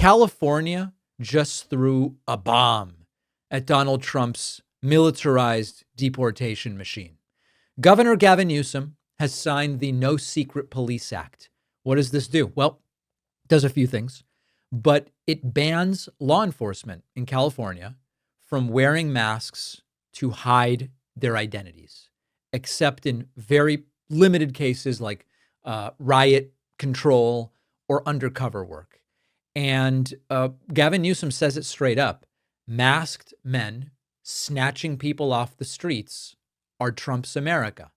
California just threw a bomb at Donald Trump's militarized deportation machine. Governor Gavin Newsom has signed the No Secret Police Act. What does this do? Well, it does a few things, but it bans law enforcement in California from wearing masks to hide their identities, except in very limited cases like riot control or undercover work. And Gavin Newsom says it straight up. Masked men snatching people off the streets are Trump's America.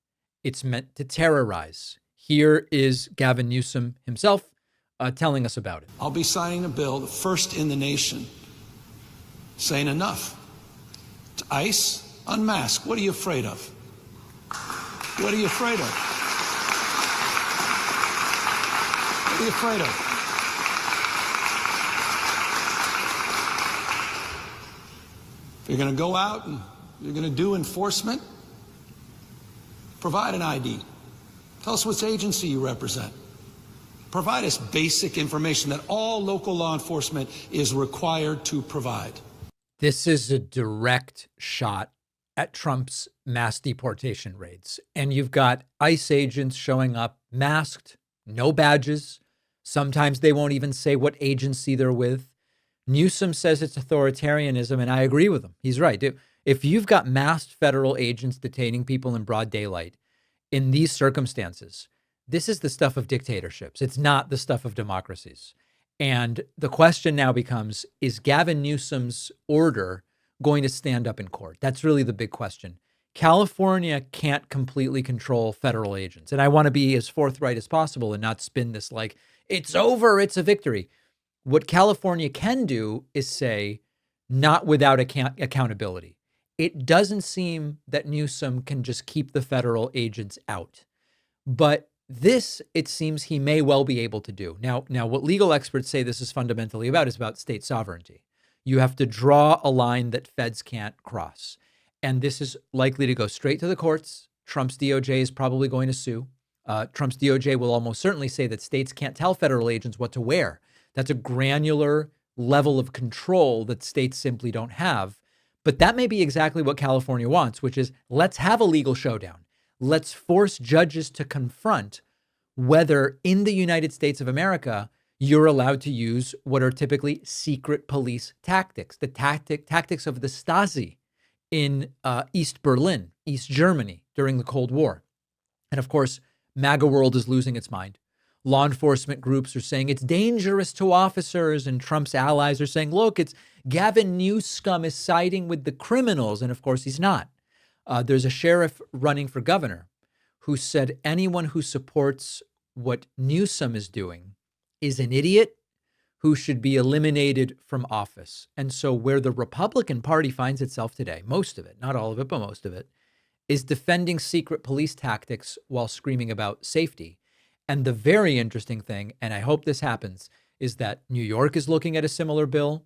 It's meant to terrorize. Here is Gavin Newsom himself telling us about it. I'll be signing a bill, the first in the nation, saying enough. To ICE, unmask. What are you afraid of? What are you afraid of? What are you afraid of? If you're going to go out and you're going to do enforcement, provide an ID. Tell us which agency you represent. Provide us basic information that all local law enforcement is required to provide. This is a direct shot at Trump's mass deportation raids. And you've got ICE agents showing up masked, no badges. Sometimes they won't even say what agency they're with. Newsom says it's authoritarianism, and I agree with him. He's right. If you've got masked federal agents detaining people in broad daylight in these circumstances, this is the stuff of dictatorships. It's not the stuff of democracies. And the question now becomes, is Gavin Newsom's order going to stand up in court? That's really the big question. California can't completely control federal agents. And I want to be as forthright as possible and not spin this like, it's over, it's a victory. What California can do is say, not without accountability. It doesn't seem that Newsom can just keep the federal agents out. But this, it seems he may well be able to do. Now, what legal experts say this is fundamentally about is about state sovereignty. You have to draw a line that feds can't cross. And this is likely to go straight to the courts. Trump's DOJ is probably going to sue. Trump's DOJ will almost certainly say that states can't tell federal agents what to wear. That's a granular level of control that states simply don't have. But that may be exactly what California wants, which is let's have a legal showdown. Let's force judges to confront whether in the United States of America, you're allowed to use what are typically secret police tactics, the tactics of the Stasi in East Berlin, East Germany during the Cold War. And of course, MAGA world is losing its mind. Law enforcement groups are saying it's dangerous to officers, and Trump's allies are saying, look, it's Gavin Newsom is siding with the criminals. And of course, he's not. There's a sheriff running for governor who said anyone who supports what Newsom is doing is an idiot who should be eliminated from office. And so where the Republican Party finds itself today, most of it, not all of it, but most of it, is defending secret police tactics while screaming about safety. And the very interesting thing, and I hope this happens, is that New York is looking at a similar bill.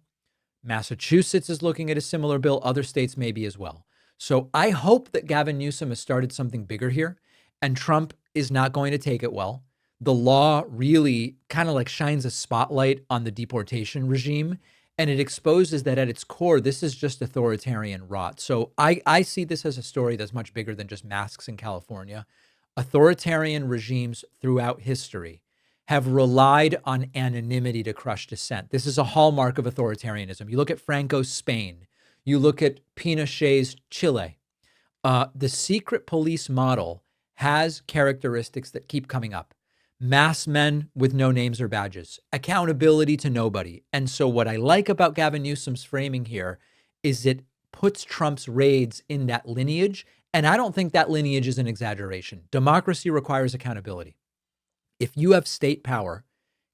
Massachusetts is looking at a similar bill. Other states maybe as well. So I hope that Gavin Newsom has started something bigger here, and Trump is not going to take it well. The law really kind of like shines a spotlight on the deportation regime, and it exposes that at its core, this is just authoritarian rot. So I see this as a story that's much bigger than just masks in California. Authoritarian regimes throughout history have relied on anonymity to crush dissent. This is a hallmark of authoritarianism. You look at Franco's Spain, you look at Pinochet's Chile. The secret police model has characteristics that keep coming up. Masked men with no names or badges, accountability to nobody. And so what I like about Gavin Newsom's framing here is it puts Trump's raids in that lineage. And I don't think that lineage is an exaggeration. Democracy requires accountability. If you have state power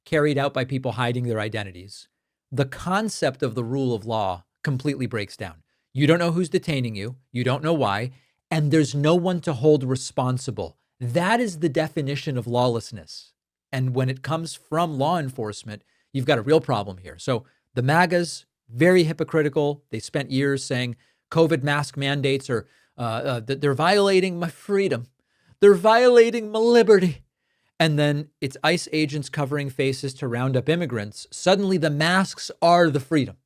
carried out by people hiding their identities, the concept of the rule of law completely breaks down. You don't know who's detaining you. You don't know why. And there's no one to hold responsible. That is the definition of lawlessness. And when it comes from law enforcement, you've got a real problem here. So the MAGAs, very hypocritical. They spent years saying COVID mask mandates are they're violating my freedom. They're violating my liberty. And then it's ICE agents covering faces to round up immigrants. Suddenly the masks are the freedom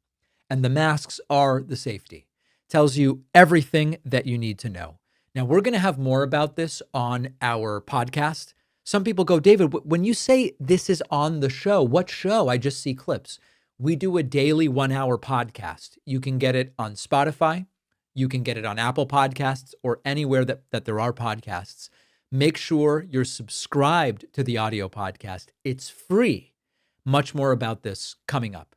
and the masks are the safety. Tells you everything that you need to know. Now, we're going to have more about this on our podcast. Some people go, David, when you say this is on the show, what show? I just see clips. We do a daily 1-hour podcast. You can get it on Spotify. You can get it on Apple Podcasts or anywhere that there are podcasts. Make sure you're subscribed to the audio podcast. It's free. Much more about this coming up.